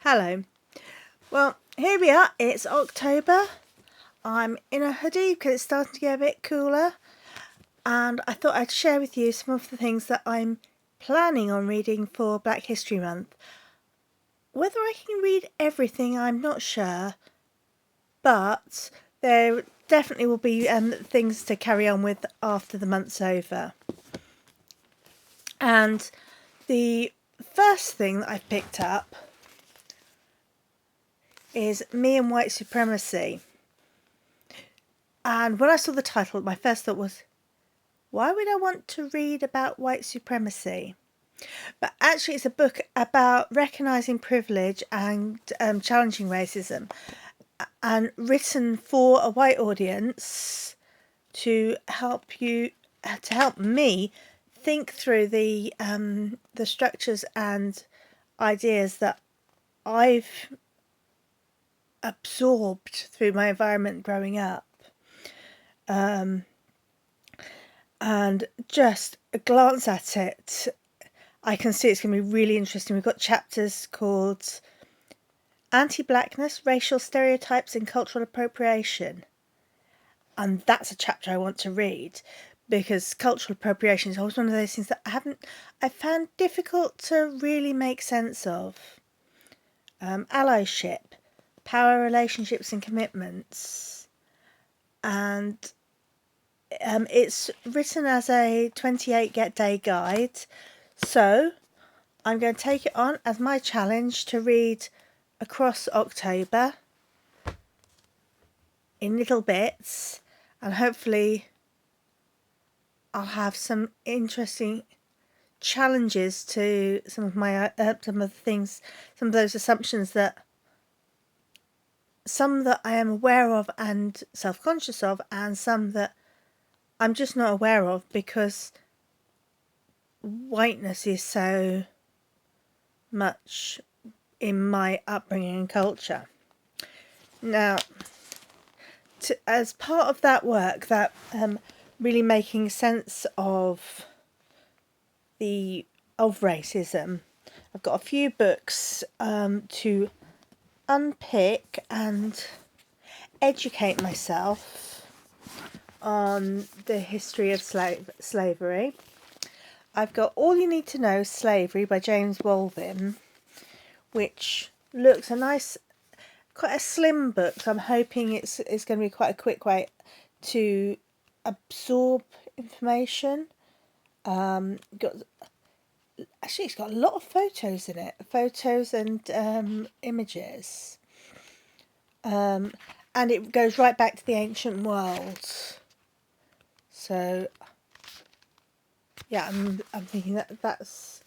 Hello. Well, here we are. It's October. I'm in a hoodie because it's starting to get a bit cooler. And I thought I'd share with you some of the things that I'm planning on reading for Black History Month. Whether I can read everything, I'm not sure. But there definitely will be things to carry on with after the month's over. And the first thing that I've picked up is Me and White Supremacy. And when I saw the title, my first thought was, why would I want to read about white supremacy? But actually, it's a book about recognising privilege and challenging racism, and written for a white audience to help me think through the structures and ideas that I've absorbed through my environment growing up. And just a glance at it, I can see it's going to be really interesting. We've got chapters called Anti-Blackness, Racial Stereotypes and Cultural Appropriation. And that's a chapter I want to read, because cultural appropriation is always one of those things that I found difficult to really make sense of. Allyship, power relationships and commitments. And it's written as a 28-day guide, so I'm going to take it on as my challenge to read across October in little bits, and hopefully I'll have some interesting challenges to some of those assumptions that some that I am aware of and self-conscious of, and some that I'm just not aware of because whiteness is so much in my upbringing and culture. Now, as part of that work, that really making sense of racism, I've got a few books to unpick and educate myself on the history of slavery. I've got All You Need to Know, Slavery by James Baldwin, which looks quite a slim book, so I'm hoping it's going to be quite a quick way to absorb information. It's got a lot of photos in it, photos and images. And it goes right back to the ancient world. So yeah, I'm thinking that's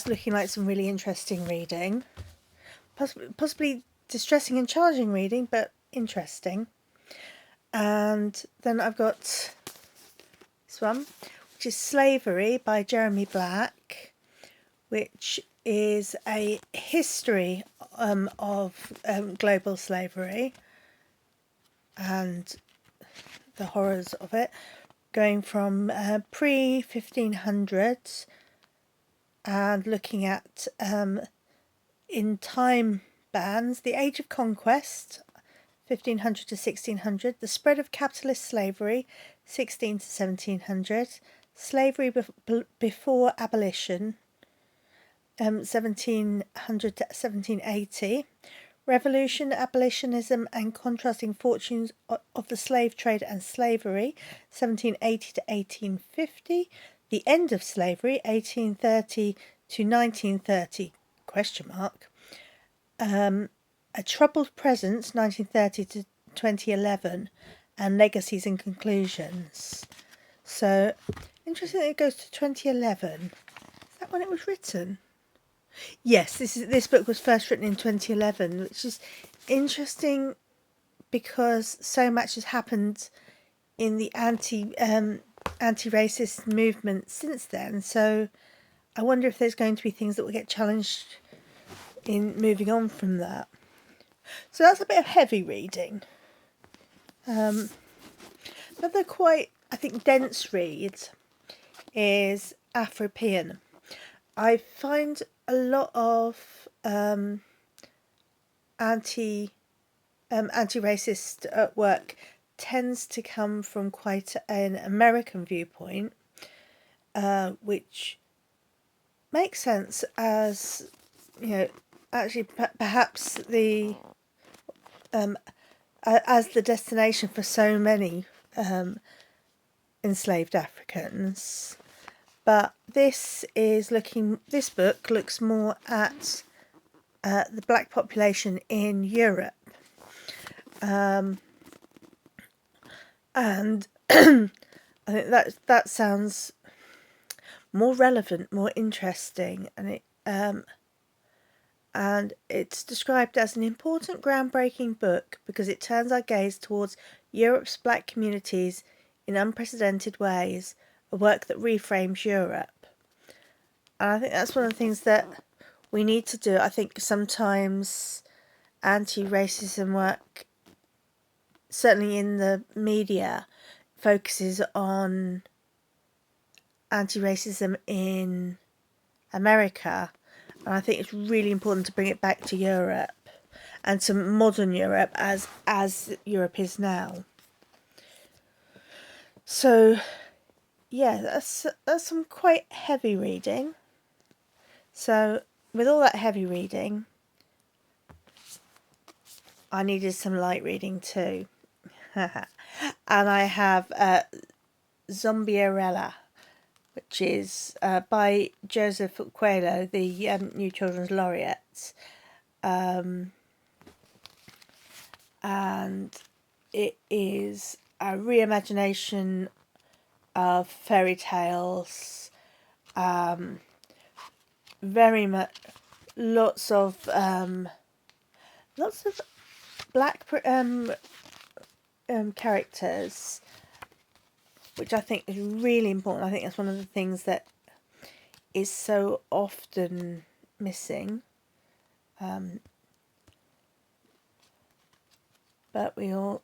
looking like some really interesting reading, possibly distressing and challenging reading, but interesting. And then I've got this one, which is Slavery by Jeremy Black, which is a history of global slavery and the horrors of it, going from pre-1500s and looking at in time bands, the Age of Conquest, 1500 to 1600, the spread of capitalist slavery, 16 to 1700, slavery before abolition, 1700 to 1780, Revolution, Abolitionism and Contrasting Fortunes of the Slave Trade and Slavery, 1780 to 1850, The End of Slavery, 1830 to 1930, A Troubled Presence, 1930 to 2011, and Legacies and Conclusions. So, interesting that it goes to 2011. Is that when it was written? Yes, this book was first written in 2011, which is interesting because so much has happened in the anti-racist movement since then. So I wonder if there's going to be things that will get challenged in moving on from that. So that's a bit of heavy reading. Another quite, I think, dense read is Afropean. I find a lot of anti-racist work tends to come from quite an American viewpoint, which makes sense as, actually perhaps the as the destination for so many enslaved Africans. But this book looks more at the black population in Europe, and I think that sounds more relevant, more interesting, and it's described as an important, groundbreaking book because it turns our gaze towards Europe's black communities in unprecedented ways, a work that reframes Europe. And I think that's one of the things that we need to do. I think sometimes anti-racism work, certainly in the media, focuses on anti-racism in America, and I think it's really important to bring it back to Europe and to modern Europe as Europe is now. So yeah, that's some quite heavy reading. So with all that heavy reading, I needed some light reading too. And I have Zombie Arella, which is by Joseph Coelho, the New Children's Laureate. And it is a reimagination of fairy tales. Very much, lots of black characters, which I think is really important. I think that's one of the things that is so often missing. But we all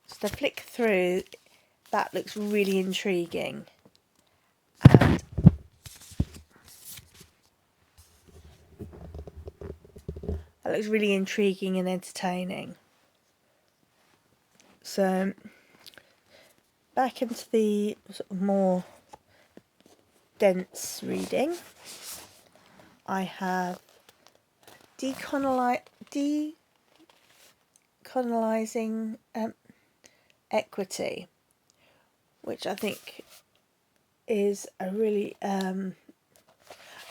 just to flick through, that looks really intriguing, and that looks really intriguing and entertaining. So back into the sort of more dense reading, I have Decolonizing Equity, which I think is a really I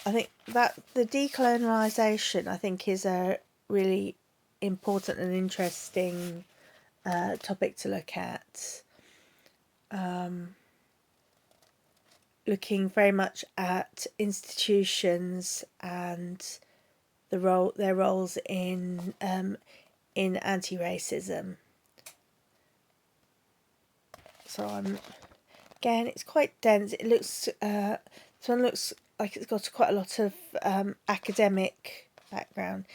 think that the decolonisation, I think, is a really important and interesting topic to look at. Looking very much at institutions and their roles in anti-racism. So again, it's quite dense. It looks this one looks like it's got quite a lot of academic background.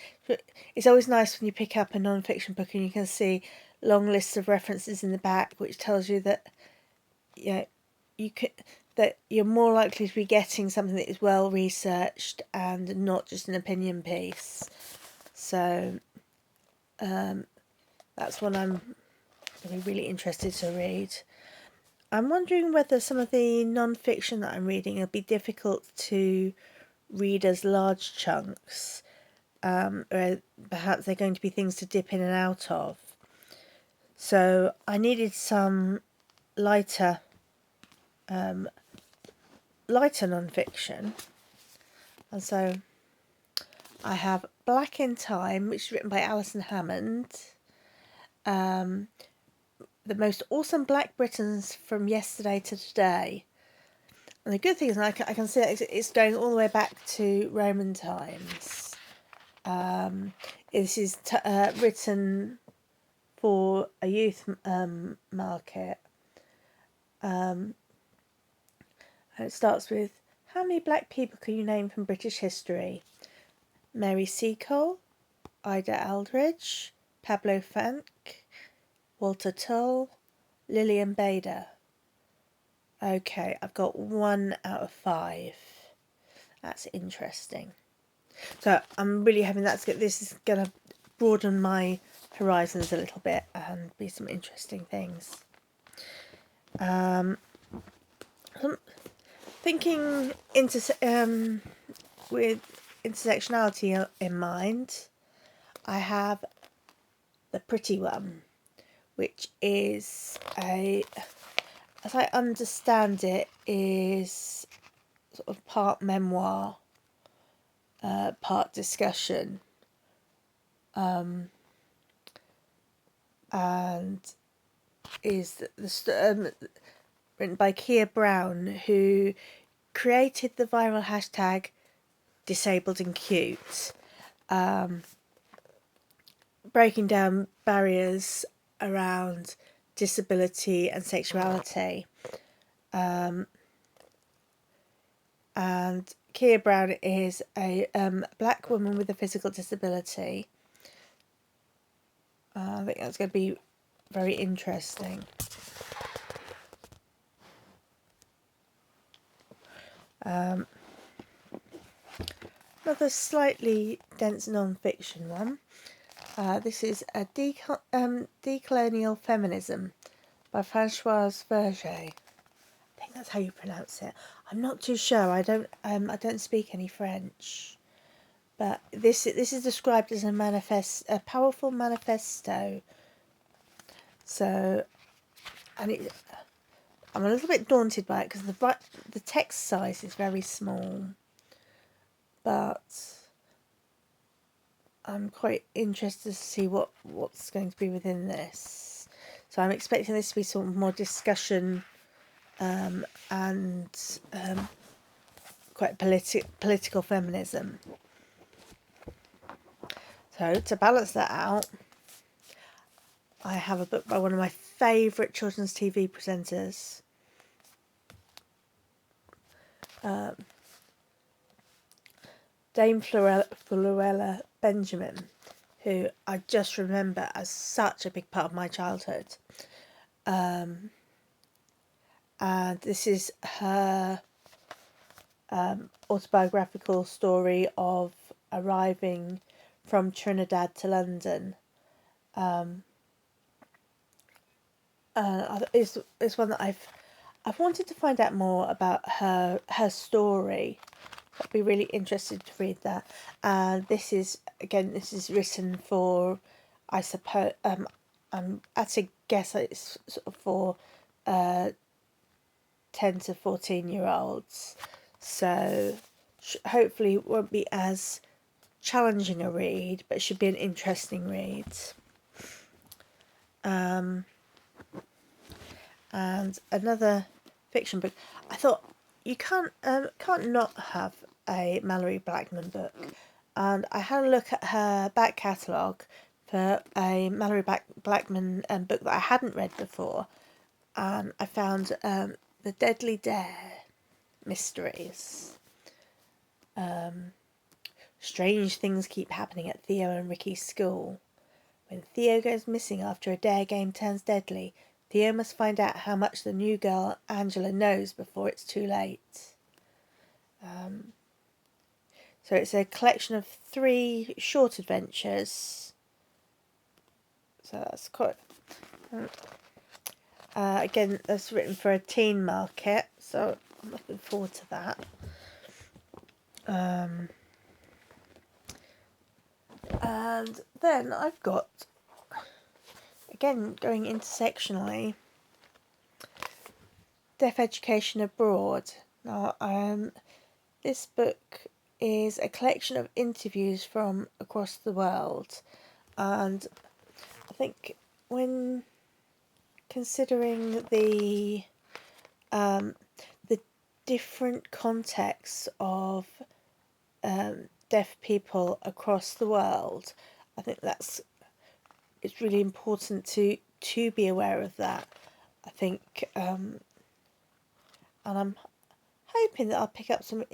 It's always nice when you pick up a non-fiction book and you can see long lists of references in the back, which tells you that that you're more likely to be getting something that is well researched and not just an opinion piece. So that's one I'm really interested to read. I'm wondering whether some of the non-fiction that I'm reading will be difficult to read as large chunks, or perhaps they're going to be things to dip in and out of. So I needed some lighter non-fiction, and so I have Black in Time, which is written by Alison Hammond. The most awesome Black Britons from yesterday to today. And the good thing is I can see that it's going all the way back to Roman times. This is written for a youth market. And it starts with, how many black people can you name from British history? Mary Seacole, Ida Aldridge, Pablo Funk, Walter Tull, Lillian Bader. Okay, I've got 1 out of 5. That's interesting. So I'm really hoping this is going to broaden my horizons a little bit and be some interesting things. Thinking with intersectionality in mind, I have The Pretty One, which is as I understand it, is sort of part memoir, part discussion, and is written by Kia Brown, who created the viral hashtag disabled and cute, breaking down barriers around disability and sexuality. And Kia Brown is a black woman with a physical disability. I think that's going to be very interesting. Another slightly dense non-fiction one. This is a Decolonial Feminism by Françoise Verger. I think that's how you pronounce it. I'm not too sure. I don't speak any French, but this is described as a powerful manifesto. So, and I'm a little bit daunted by it because the text size is very small, but I'm quite interested to see what's going to be within this. So I'm expecting this to be sort of more discussion and quite political feminism. So to balance that out, I have a book by one of my favourite children's TV presenters, Dame Florella Benjamin, who I just remember as such a big part of my childhood. And this is her autobiographical story of arriving from Trinidad to London. It's one that I've wanted to find out more about her story. I'd be really interested to read that. And this is written for, I suppose, I'm at a guess it's sort of for 10 to 14-year-olds. So hopefully it won't be as challenging a read, but it should be an interesting read. And another fiction book. I thought you can't not have a Mallory Blackman book, and I had a look at her back catalogue for a Mallory Blackman book that I hadn't read before, and I found The Deadly Dare Mysteries. Strange things keep happening at Theo and Ricky's school. When Theo goes missing after a dare game turns deadly, Theo must find out how much the new girl, Angela, knows before it's too late. So it's a collection of 3 short adventures. So that's quite... again, that's written for a teen market, so I'm looking forward to that. And then I've got, again, going intersectionally, Deaf Education Abroad. Now, this book is a collection of interviews from across the world, and I think when considering the different contexts of deaf people across the world, I think it's really important to be aware of that. I think, and I'm hoping that I'll pick up some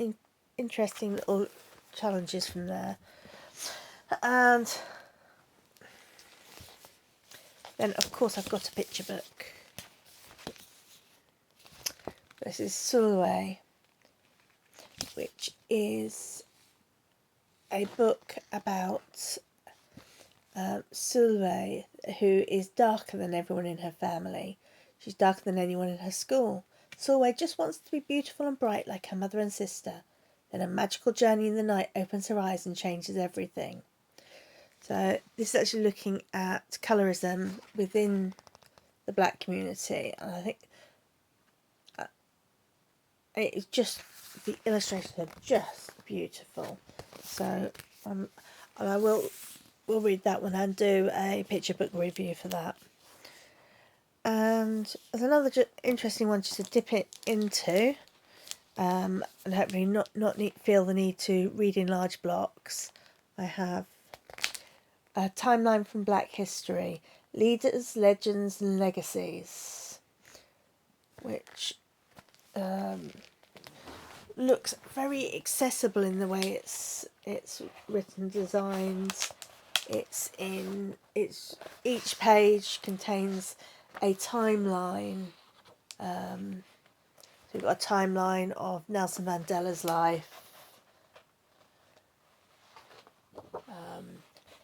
interesting little challenges from there. And then, of course, I've got a picture book. This is Sulwe, which is a book about Sylve, who is darker than everyone in her family. She's darker than anyone in her school. Sylve just wants to be beautiful and bright like her mother and sister. Then a magical journey in the night opens her eyes and changes everything. So this is actually looking at colorism within the black community, and I think it's just, the illustrations are just beautiful. So and I will read that one and do a picture book review for that. And there's another interesting one just to dip it into, and hopefully not feel the need to read in large blocks. I have a timeline from Black history, Leaders, Legends and Legacies, which looks very accessible in the way it's written, designed. Each page contains a timeline. So we've got a timeline of Nelson Mandela's life,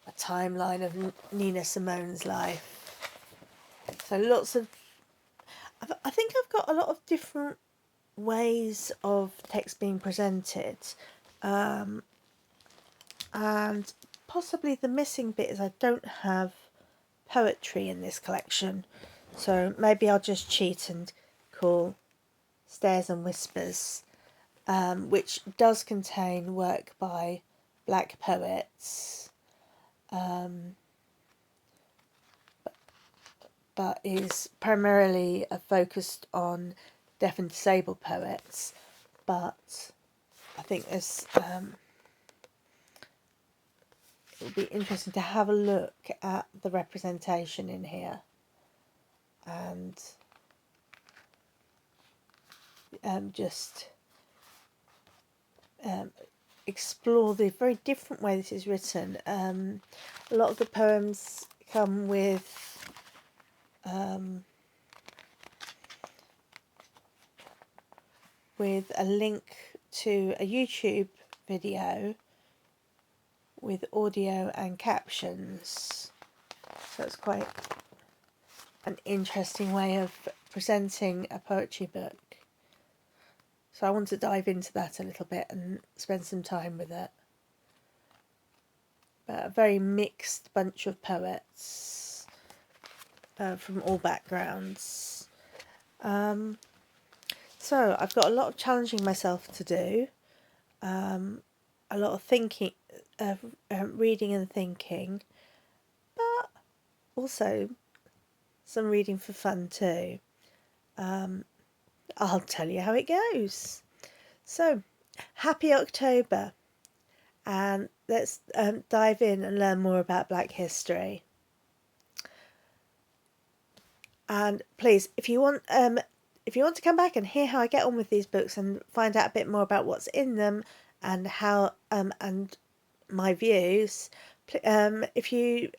a timeline of Nina Simone's life. So lots of, I think I've got a lot of different ways of text being presented, and possibly the missing bit is I don't have poetry in this collection, so maybe I'll just cheat and call Stares and Whispers, which does contain work by black poets, but is primarily focused on deaf and disabled poets. But I think there's it would be interesting to have a look at the representation in here and just explore the very different way this is written. A lot of the poems come with a link to a YouTube video with audio and captions. So it's quite an interesting way of presenting a poetry book. So I want to dive into that a little bit and spend some time with it. But a very mixed bunch of poets from all backgrounds. So I've got a lot of challenging myself to do, a lot of thinking, reading and thinking, but also some reading for fun too. I'll tell you how it goes. So, happy October, and let's dive in and learn more about Black history. And please, if you want to come back and hear how I get on with these books and find out a bit more about what's in them and how and my views, if you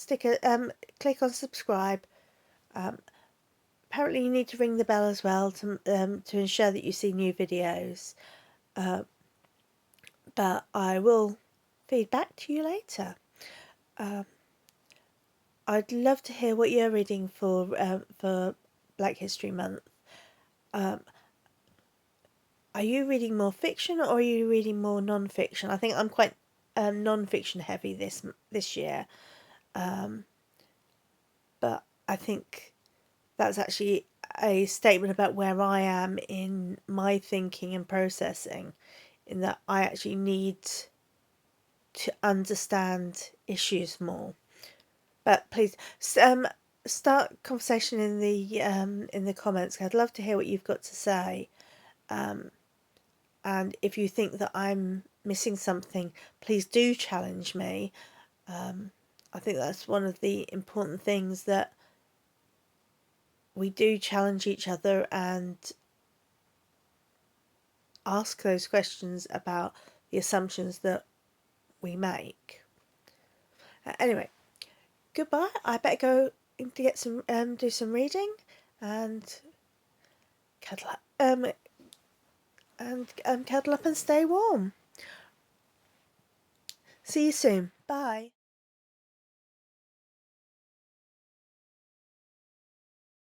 click on subscribe. Apparently you need to ring the bell as well to ensure that you see new videos. But I will feed back to you later. I'd love to hear what you're reading for Black History Month. Are you reading more fiction or are you reading more non-fiction? I think I'm quite non-fiction heavy this year, but I think that's actually a statement about where I am in my thinking and processing, in that I actually need to understand issues more. But please start conversation in the comments. I'd love to hear what you've got to say. And if you think that I'm missing something, please do challenge me. I think that's one of the important things, that we do challenge each other and ask those questions about the assumptions that we make. Anyway, goodbye. I better go to get some do some reading and cuddle up, cuddle up and stay warm. See you soon. Bye.